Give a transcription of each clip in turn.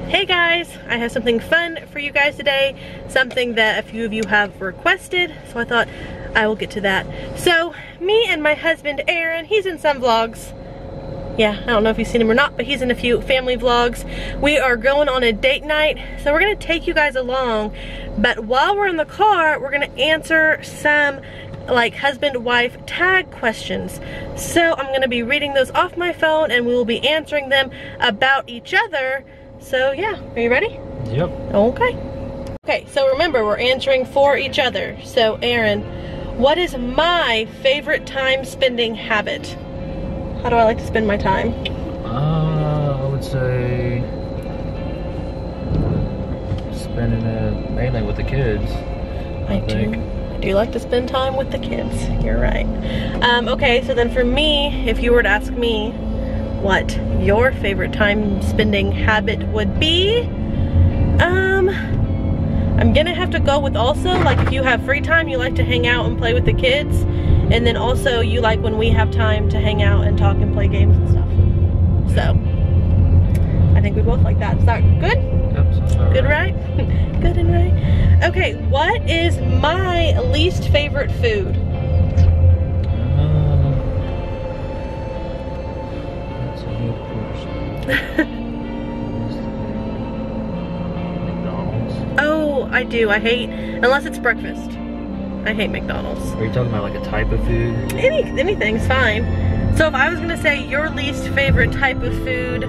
Hey guys, I have something fun for you guys today, something that a few of you have requested, so I thought I will get to that. So, me and my husband Aaron, he's in some vlogs. Yeah, I don't know if you've seen him or not, but he's in a few family vlogs. We are going on a date night, so we're gonna take you guys along, but while we're in the car, we're gonna answer some like husband-wife tag questions. So I'm gonna be reading those off my phone and we will be answering them about each other. So yeah, are you ready? Yep. Okay. Okay, so remember, we're answering for each other. So Aaron, what is my favorite time spending habit? How do I like to spend my time? I would say spending it mainly with the kids. I do like to spend time with the kids. You're right. Okay, so then for me, if you were to ask me what your favorite time spending habit would be, I'm gonna have to go with also, like, if you have free time, you like to hang out and play with the kids, and then also you like when we have time to hang out and talk and play games and stuff. So I think we both like that. Is that good? Yep. Good, right? Good and right. Okay, what is my least favorite food? That's a good question. McDonald's. Oh, I do. I hate, unless it's breakfast. I hate McDonald's. Are you talking about like a type of food? Anything's fine. So if I was gonna say your least favorite type of food,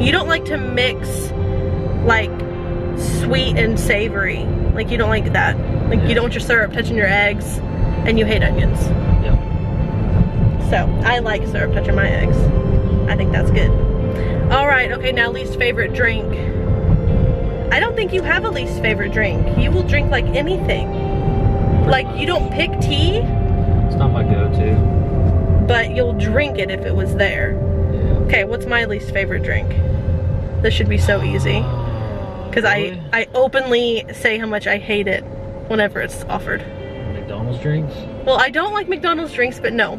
you don't like to mix like sweet and savory. Like you don't like that. Like you don't want your syrup touching your eggs, and you hate onions. Yep. So I like syrup touching my eggs. I think that's good. All right, okay, now least favorite drink. I don't think you have a least favorite drink. You will drink like anything. Like you don't pick tea. It's not my go-to. But you'll drink it if it was there. Yeah. Okay, what's my least favorite drink? This should be so easy. Because really? I openly say how much I hate it whenever it's offered. McDonald's drinks? Well, I don't like McDonald's drinks, but no.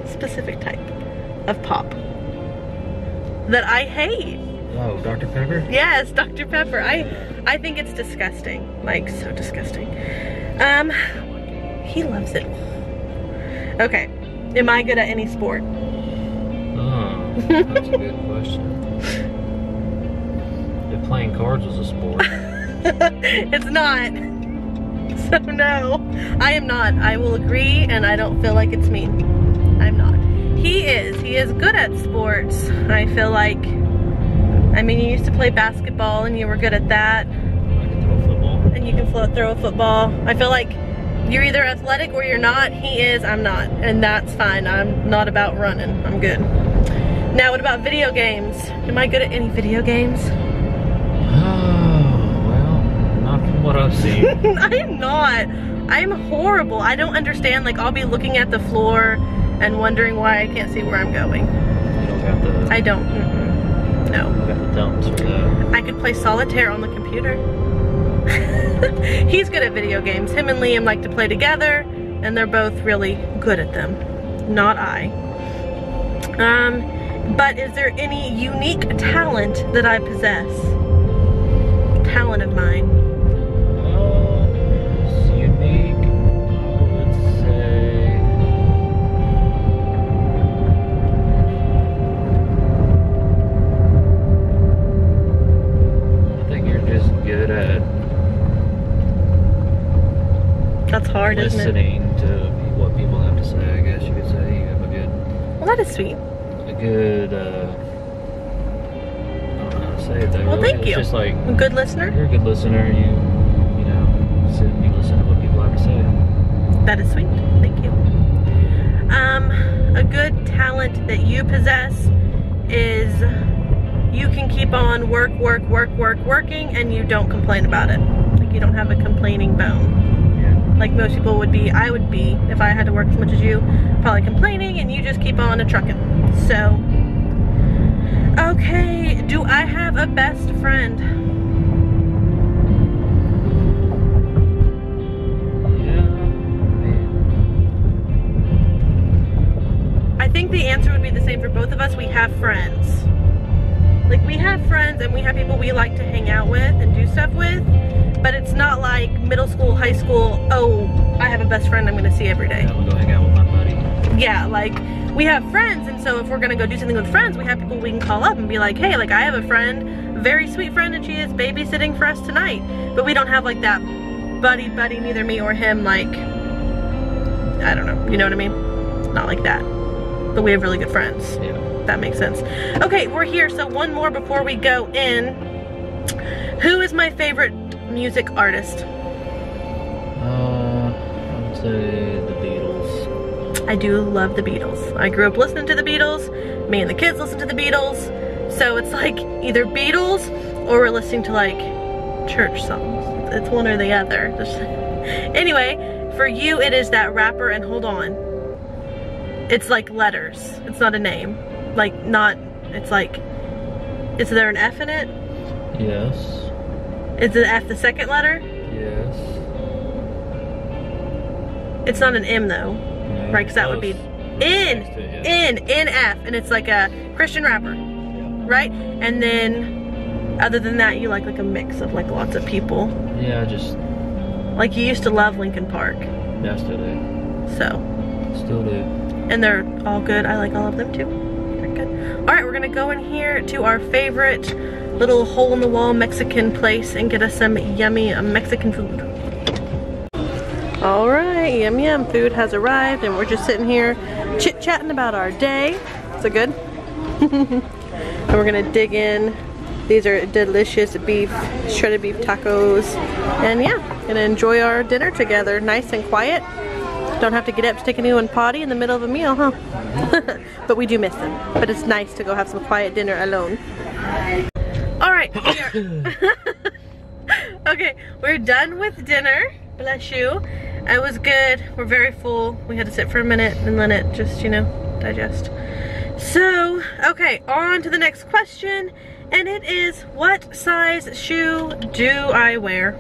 Specific type of pop that I hate. Oh, Dr. Pepper? Yes, Dr. Pepper. I think it's disgusting. Like, so disgusting. He loves it. Okay. Am I good at any sport? Oh, that's a good question. If playing cards was a sport. It's not. So no, I am not. I will agree, and I don't feel like it's me. I'm not. He is good at sports. I feel like, I mean, you used to play basketball and you were good at that. I can throw a football. And you can throw a football. I feel like you're either athletic or you're not. He is, I'm not. And that's fine. I'm not about running. I'm good. Now, what about video games? Am I good at any video games? Oh, well, not from what I've seen. I'm not. I'm horrible. I don't understand. Like, I'll be looking at the floor and wondering why I can't see where I'm going. You don't got the... I don't. No. You got the dumps for that. I could play solitaire on the computer. He's good at video games. Him and Liam like to play together, and they're both really good at them. Not I. But is there any unique talent that I possess? Talent of mine. It's unique. I would say... I think you're just good at That's hard, isn't it? listening to what people have to say, I guess you could say. You have a good... Well, that is sweet. A good, I don't know how to say it though. Well, really. thank you. It's just like... A good listener? You're a good listener. You know, sit and you listen to what people have to say. That is sweet. Thank you. A good talent that you possess is you can keep on working, and you don't complain about it. Like, you don't have a complaining bone. Yeah. Like most people would be, I would be, if I had to work as much as you, probably complaining, and you just keep on a-trucking. So, okay, do I have a best friend? Yeah. I think the answer would be the same for both of us. We have friends. Like, we have friends and we have people we like to hang out with and do stuff with, but it's not like middle school, high school, oh, I have a best friend I'm gonna see every day. I'm gonna go hang out with my buddy. Yeah, like, we have friends, and so if we're gonna go do something with friends, we have people we can call up and be like, hey, like, I have a friend, very sweet friend, and she is babysitting for us tonight. But we don't have like that buddy, neither me or him, like, I don't know, you know what I mean? Not like that. But we have really good friends. Yeah. That makes sense. Okay, we're here, so one more before we go in. Who is my favorite music artist? I would say the Beatles. I do love the Beatles. I grew up listening to the Beatles. Me and the kids listen to the Beatles. So it's like either Beatles or we're listening to like church songs. It's one or the other. Anyway, for you it is that rapper, and hold on. It's like letters. It's not a name. Like not, it's like, is there an F in it? Yes. Is the F the second letter? Yes. It's not an M though, No, right? Because that would be N, F, and it's like a Christian rapper, right? And then, other than that, you like a mix of like lots of people. Yeah, just. Like you used to love Linkin Park. Yeah, I still do. So. Still do. And they're all good. I like all of them too. They're good. All right, we're gonna go in here to our favorite little hole-in-the-wall Mexican place and get us some yummy Mexican food. All right, yum yum food has arrived, and we're just sitting here chit-chatting about our day. Is it good? And we're gonna dig in. These are delicious beef, shredded beef tacos. And yeah, gonna enjoy our dinner together, nice and quiet. Don't have to get up to take anyone potty in the middle of a meal, huh? But we do miss them. But it's nice to go have some quiet dinner alone. All right, okay, we're done with dinner. Bless you. It was good. We're very full. We had to sit for a minute and let it just, you know, digest. So, okay, on to the next question. And it is, what size shoe do I wear?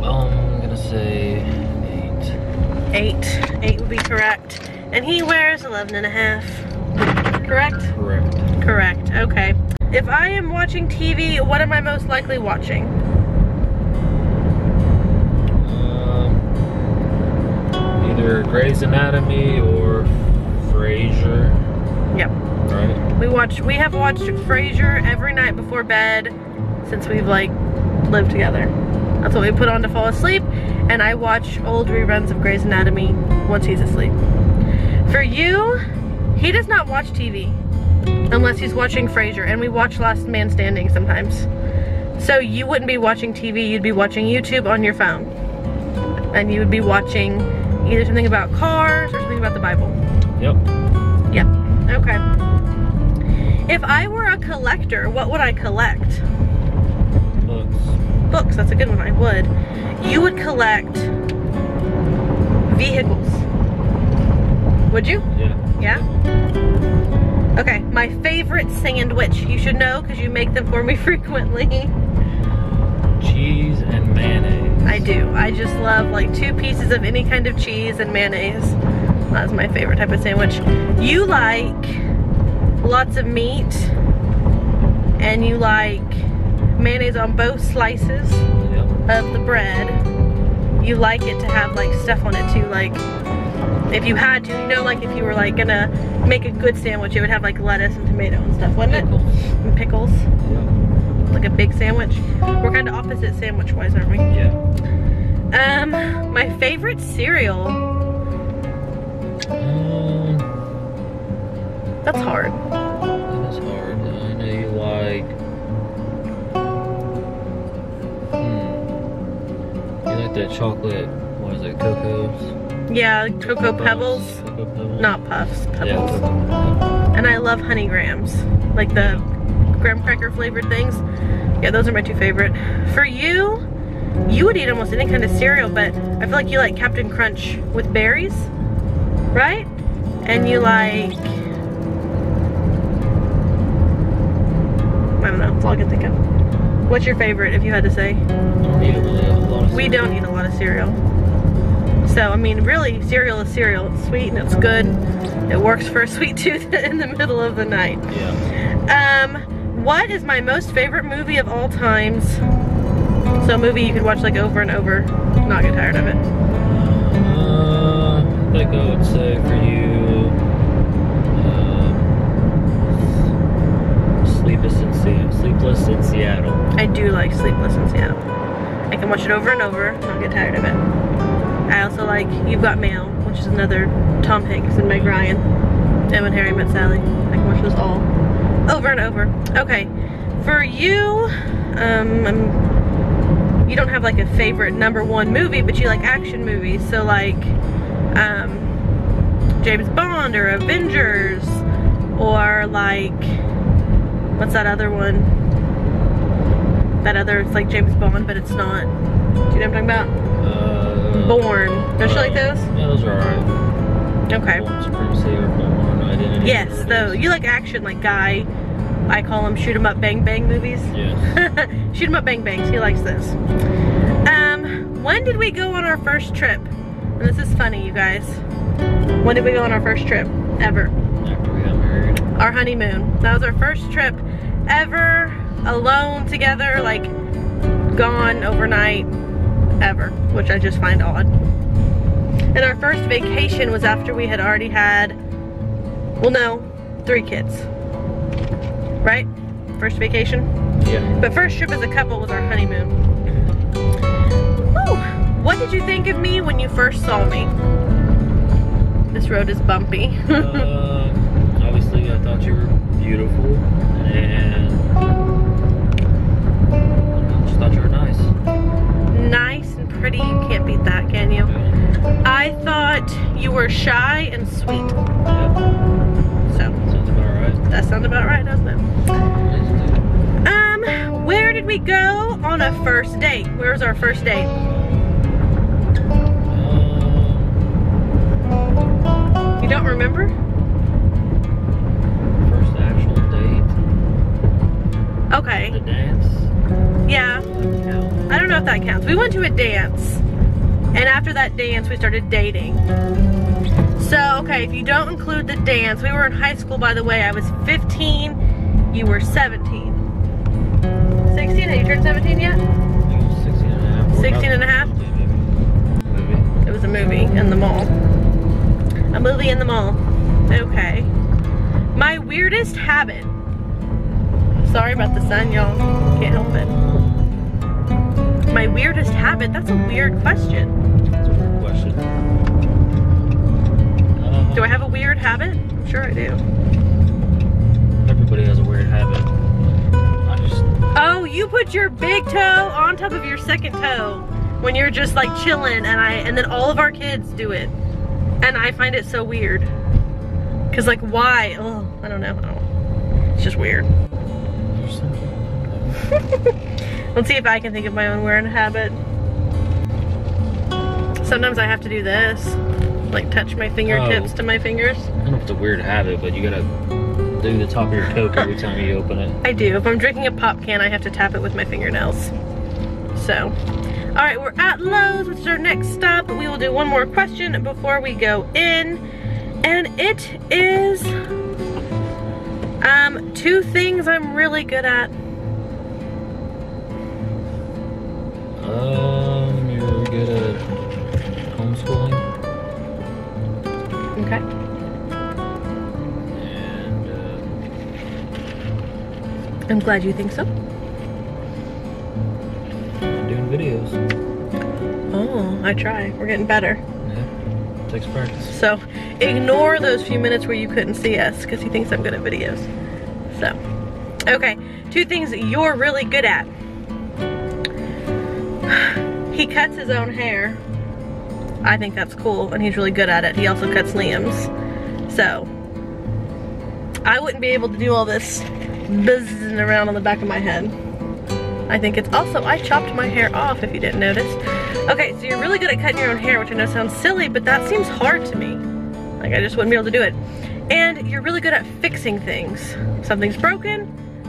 I'm gonna say 8. 8 would be correct. And he wears 11.5. Correct? Correct. Correct, okay. If I am watching TV, what am I most likely watching? Either Grey's Anatomy or Frasier. Yep. Right. We have watched Frasier every night before bed since we've like lived together. That's what we put on to fall asleep, and I watch old reruns of Grey's Anatomy once he's asleep. For you, he does not watch TV unless he's watching Frasier, and we watch Last Man Standing sometimes. So you wouldn't be watching TV, you'd be watching YouTube on your phone. And you would be watching either something about cars or something about the Bible. Yep. Yep, okay. If I were a collector, what would I collect? Books. Books, that's a good one, I would. You would collect vehicles. Would you? Yeah. Yeah? Okay, my favorite sandwich. You should know because you make them for me frequently. Cheese and mayonnaise. I do. I just love like 2 pieces of any kind of cheese and mayonnaise. That's my favorite type of sandwich. You like lots of meat, and you like mayonnaise on both slices of the bread. You like it to have like stuff on it too, like if you had to, you know, like if you were like gonna make a good sandwich, it would have like lettuce and tomato and stuff, wouldn't it? And pickles. Yeah. Like a big sandwich. We're kind of opposite sandwich wise, aren't we? Yeah. My favorite cereal. That's hard. That is hard. I know you like. You like that chocolate? What is it? Cocos? Yeah, Cocoa Pebbles. Cocoa Pebbles. Not Puffs, Pebbles. Yeah, Cocoa Pebbles. And I love Honey Grahams, like the graham cracker flavored things. Yeah, those are my 2 favorite. For you, you would eat almost any kind of cereal, but I feel like you like Captain Crunch with berries, right? And you like, I don't know, that's all I can think of. What's your favorite, if you had to say? We don't eat a lot of cereal. So, I mean, really, cereal is cereal. It's sweet and it's good. It works for a sweet tooth in the middle of the night. Yeah. What is my most favorite movie of all times? So a movie you could watch like over and over, not get tired of it. I think I would say for you, Sleepless in Seattle. I do like Sleepless in Seattle. I can watch it over and over, not get tired of it. I also like You've Got Mail, which is another Tom Hanks and Meg Ryan. And When Harry Met Sally. I can watch those all over and over. Okay, for you, you don't have like a favorite #1 movie, but you like action movies. So like James Bond or Avengers, or like, what's that other one? That other, it's like James Bond, but it's not. Do you know what I'm talking about? Born. Don't you like those? Yeah, those are alright. Okay. Born Supremacy or Born Identity. Yes, though. You like action, like Guy. I call them shoot 'em up bang bang movies. Yes. Shoot 'em up bang bangs. He likes this. When did we go on our first trip? And this is funny, you guys. When did we go on our first trip ever? After we got married. Our honeymoon. That was our first trip ever, alone, together, like gone overnight, ever, which I just find odd. And our first vacation was after we had already had, well no, 3 kids. Right? First vacation? Yeah. But first trip as a couple was our honeymoon. Woo! What did you think of me when you first saw me? This road is bumpy. Obviously I thought you were beautiful, and I just thought you were nice. Nice and pretty, you can't beat that, can you? Yeah. I thought you were shy and sweet. Yep. So, Sounds about right. that sounds about right, doesn't it? Where did we go on a first date? Where was our first date? You don't remember? First actual date. Okay. The dance. Yeah. I don't know if that counts. We went to a dance, and after that dance we started dating. So, okay, if you don't include the dance, we were in high school, by the way. I was 15, you were 17. 16? Have you turned 17 yet? 16 and a half. 16 and a half? Movie. It was a movie in the mall. A movie in the mall. Okay. My weirdest habit. Sorry about the sun, y'all. Can't help it. My weirdest habit? That's a weird question. That's a weird question. Do I have a weird habit? I'm sure I do. Everybody has a weird habit. Oh, you put your big toe on top of your second toe when you're just like chilling, and then all of our kids do it. And I find it so weird. Cause like why? Oh, I don't know. It's just weird. Let's see if I can think of my own weird habit. Sometimes I have to do this. Like touch my fingertips to my fingers. I don't know if it's a weird habit, but you gotta do the top of your Coke every time you open it. I do. If I'm drinking a pop can, I have to tap it with my fingernails. So, all right, we're at Lowe's, which is our next stop. We will do one more question before we go in. And it is 2 things I'm really good at. You're good at homeschooling. Okay. And I'm glad you think so. doing videos. Oh, I try. We're getting better. Yeah, takes practice. So ignore those few minutes where you couldn't see us because he thinks I'm good at videos. So, okay, 2 things that you're really good at. He cuts his own hair. I think that's cool, and he's really good at it. He also cuts Liam's. So, I wouldn't be able to do all this buzzing around on the back of my head. I think it's also, I chopped my hair off if you didn't notice. Okay, so you're really good at cutting your own hair, which I know sounds silly, but that seems hard to me. Like I just wouldn't be able to do it. And you're really good at fixing things. Something's broken,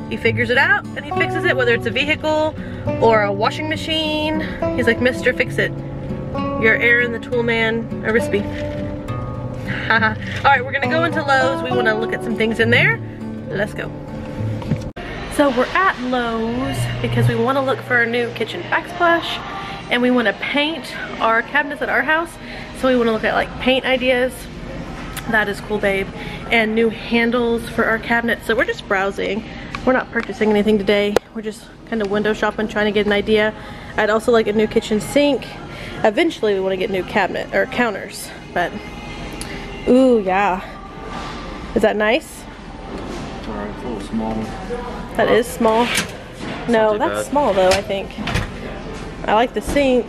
he figures it out and he fixes it, whether it's a vehicle or a washing machine. He's like, Mr. Fix It. You're Aaron the Tool Man, Arispe. Alright, we're gonna go into Lowe's. We wanna look at some things in there. Let's go. So we're at Lowe's because we wanna look for a new kitchen backsplash and we wanna paint our cabinets at our house. So we wanna look at like paint ideas. That is cool, babe. And new handles for our cabinets. So we're just browsing. We're not purchasing anything today. We're just kind of window shopping, trying to get an idea. I'd also like a new kitchen sink. Eventually we want to get new cabinet or counters, but ooh, yeah. Is that nice? It's alright, it's a little small. That is small. No, that's small though, I think. I like the sink.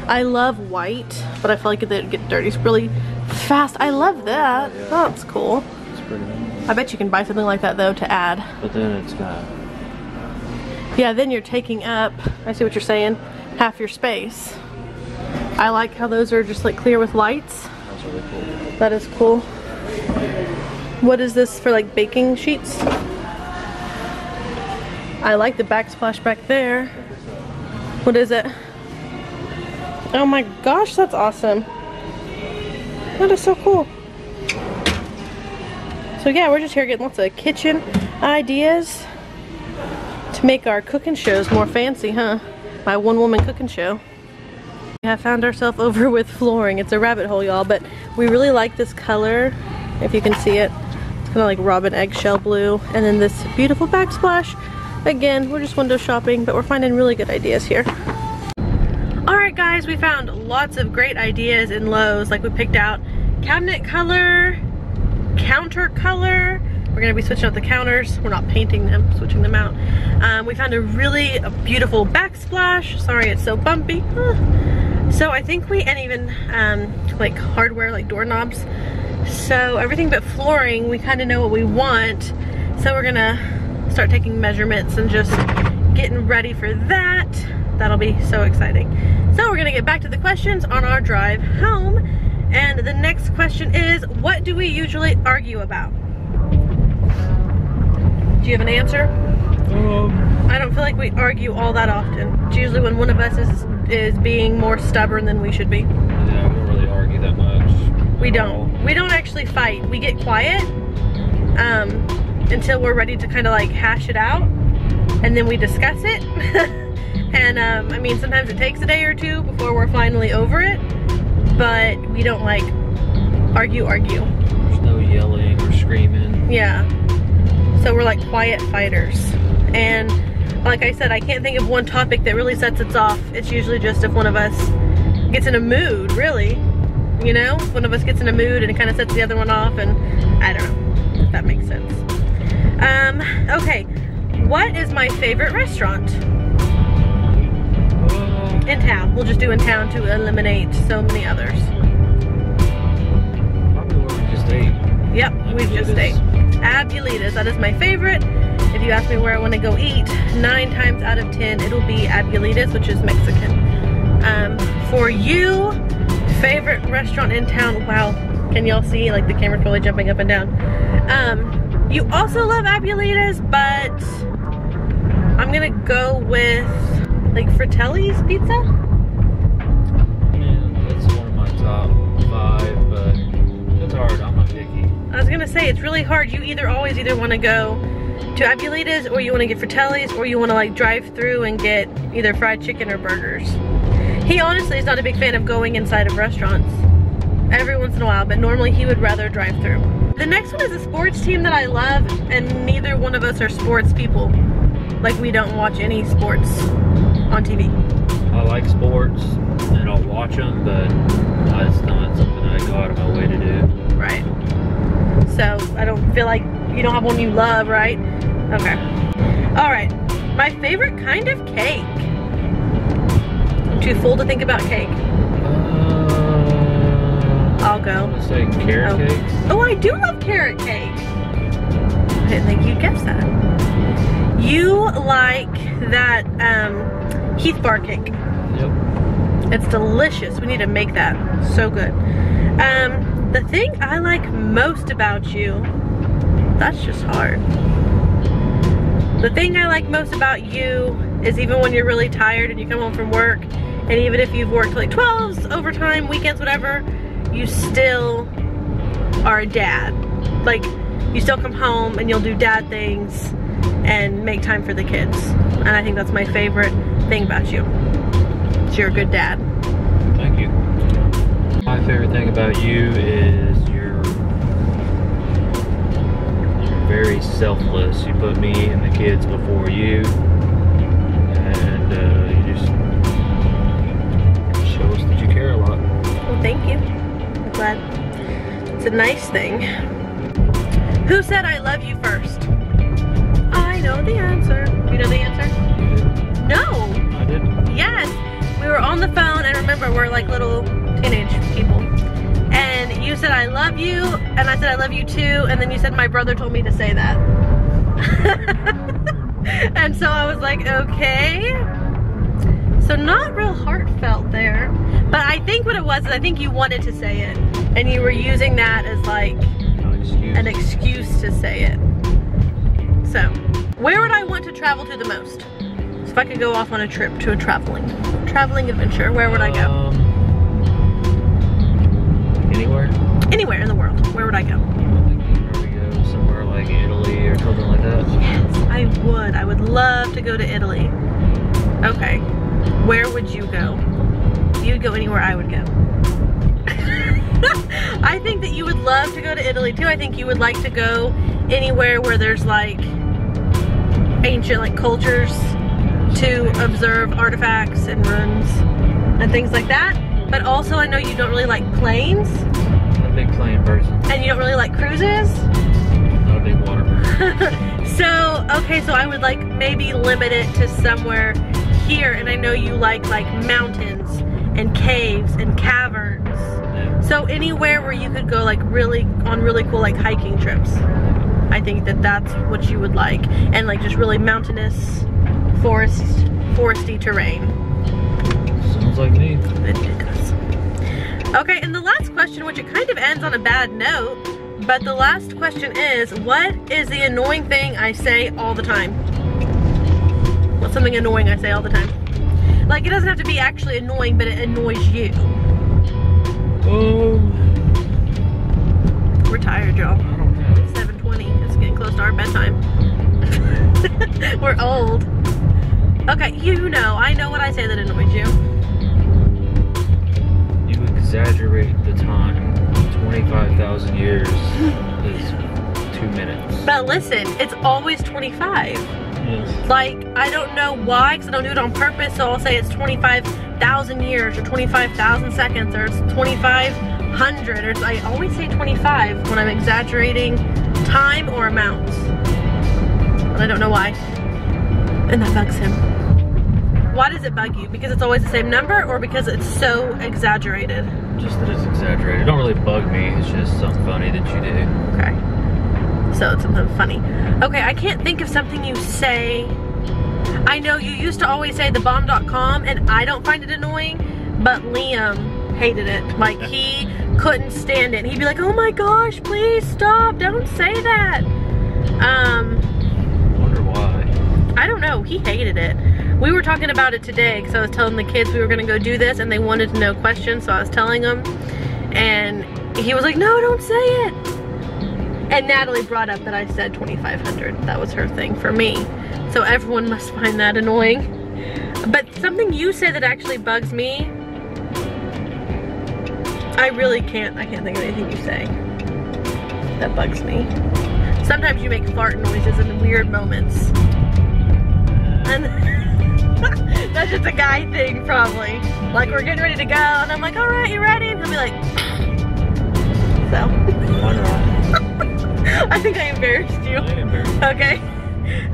I love white, but I feel like it get dirty really fast. I love that. Yeah. That's cool. It's pretty nice. I bet you can buy something like that though to add. But then it's got... Yeah, then you're taking up, I see what you're saying, half your space. I like how those are just like clear with lights. That's really cool. That is cool. What is this for, like baking sheets? I like the backsplash back there. What is it? Oh my gosh, that's awesome. That is so cool. So yeah, we're just here getting lots of kitchen ideas to make our cooking shows more fancy, huh? My one-woman cooking show. We have found ourselves over with flooring. It's a rabbit hole, y'all, but we really like this color, if you can see it. It's kind of like robin eggshell blue. And then this beautiful backsplash. Again, we're just window shopping, but we're finding really good ideas here. Alright guys, we found lots of great ideas in Lowe's. Like we picked out cabinet color, counter color. We're gonna be switching out the counters. We're not painting them, switching them out. We found a really beautiful backsplash. Sorry, it's so bumpy. So I think and even like hardware, like doorknobs. So everything but flooring, we kind of know what we want. So we're gonna start taking measurements and just getting ready for that. That'll be so exciting. So we're gonna get back to the questions on our drive home. And the next question is, what do we usually argue about? Do you have an answer? I don't feel like we argue all that often. It's usually when one of us is being more stubborn than we should be. Yeah, we don't really argue that much. We don't. We don't actually fight. We get quiet until we're ready to kind of like hash it out, and then we discuss it. And I mean, sometimes it takes a day or two before we're finally over it, but we don't like argue. There's no yelling or screaming. Yeah. So we're like quiet fighters. And like I said, I can't think of one topic that really sets us off. It's usually just if one of us gets in a mood, really. You know? One of us gets in a mood and it kind of sets the other one off, and I don't know if that makes sense. Okay. What is my favorite restaurant? In town. We'll just do in town to eliminate so many others. Probably where we just ate. Yep, we've just ate. Abuelitas, that is my favorite. If you ask me where I want to go eat, 9 times out of 10 it'll be Abuelitas, which is Mexican. For you, favorite restaurant in town? Wow, can y'all see like the camera's probably jumping up and down. You also love Abuelitas, but I'm gonna go with like Fratelli's Pizza. Yeah, that's one of my top 5, but it's hard. I'm not picky. I was gonna say, it's really hard. You always either want to go to Abuelitas, or you want to get Fratelli's, or you want to like drive through and get either fried chicken or burgers. He honestly is not a big fan of going inside of restaurants. Every once in a while, but normally he would rather drive through. The next one is a sports team that I love, and neither one of us are sports people. Like, we don't watch any sports on TV. I like sports and I'll watch them, but it's not something I go out of my way to do. Right. So I don't feel like you don't have one you love, right? Okay. All right. My favorite kind of cake. I'm too full to think about cake. I'll go. I'm gonna say carrot cakes. Oh, I do love carrot cake. I didn't think you'd guess that. You like that Heath bar cake. Yep. It's delicious. We need to make that. So good. The thing I like most about you, that's just hard. The thing I like most about you is even when you're really tired and you come home from work, and even if you've worked like 12s, overtime, weekends, whatever, you still are a dad. Like, you still come home and you'll do dad things and make time for the kids. And I think that's my favorite thing about you. You're a good dad. Thank you. My favorite thing about you is you're very selfless. You put me and the kids before you, and you just show us that you care a lot. Well, thank you. I'm glad. It's a nice thing. Who said I love you first? I know the answer. You know the answer? You did. No. I did. Yes. We were on the phone, and remember, we're like little teenage people. And you said I love you, and I said I love you too, and then you said my brother told me to say that. And so I was like, okay. So not real heartfelt there. But I think what it was is I think you wanted to say it. And you were using that as like an excuse to say it. So, where would I want to travel to the most? So if I could go off on a trip to a traveling adventure, where would I go? Anywhere? Anywhere in the world. Where would I go? Probably go somewhere like Italy or something like that. Yes, I would. I would love to go to Italy. Okay. Where would you go? You'd go anywhere I would go. I think that you would love to go to Italy too. I think you would like to go anywhere where there's like ancient like cultures to observe artifacts and ruins and things like that. But also I know you don't really like planes. I'm a big plane person. And you don't really like cruises. Not a big water person. So, okay, so I would like maybe limit it to somewhere here, and I know you like mountains and caves and caverns. Yeah. So anywhere where you could go like really cool like hiking trips. I think that that's what you would like, and like just really mountainous, foresty terrain. Sounds like me. It does. Okay, and the last question, which it kind of ends on a bad note, but the last question is, what is the annoying thing I say all the time? What's something annoying I say all the time? Like, it doesn't have to be actually annoying, but it annoys you. Oh. We're tired, y'all. It's 7:20. It's getting close to our bedtime. We're old. Okay, you know, I know what I say that annoys you. You exaggerate the time. 25,000 years is 2 minutes. But listen, it's always 25. Yes. Like, I don't know why, because I don't do it on purpose, so I'll say it's 25,000 years, or 25,000 seconds, or it's 2,500, or I always say 25 when I'm exaggerating time or amounts. And I don't know why. And that bugs him. Why does it bug you? Because it's always the same number, or because it's so exaggerated? Just that it's exaggerated. It don't really bug me, it's just something funny that you do. Okay. So it's something funny. Okay, I can't think of something you say. I know you used to always say thebomb.com, and I don't find it annoying, but Liam hated it. Like, he couldn't stand it. He'd be like, oh my gosh, please stop, don't say that. I wonder why. I don't know, he hated it. We were talking about it today because I was telling the kids we were gonna go do this and they wanted to know questions, so I was telling them. And he was like, no, don't say it. And Natalie brought up that I said 2,500. That was her thing for me. So everyone must find that annoying. But something you say that actually bugs me, I can't think of anything you say that bugs me. Sometimes you make fart noises in weird moments. And that's just a guy thing, probably. Like, we're getting ready to go, and I'm like, all right, you ready? And he'll be like, so. I think I embarrassed you. I embarrassed you. Okay.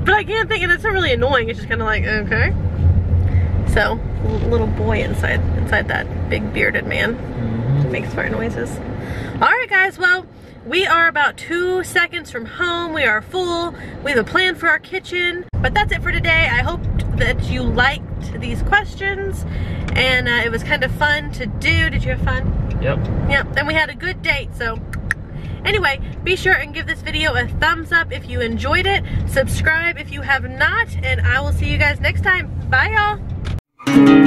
But I can't think, and it's not really annoying, it's just kind of like, okay. So, little boy inside that big bearded man makes fart noises. All right, guys, well, we are about 2 seconds from home. We are full. We have a plan for our kitchen. But that's it for today. I hope that you liked these questions. And it was kind of fun to do. Did you have fun? Yep. Yep. And we had a good date. So anyway, be sure and give this video a thumbs up if you enjoyed it. Subscribe if you have not. And I will see you guys next time. Bye, y'all.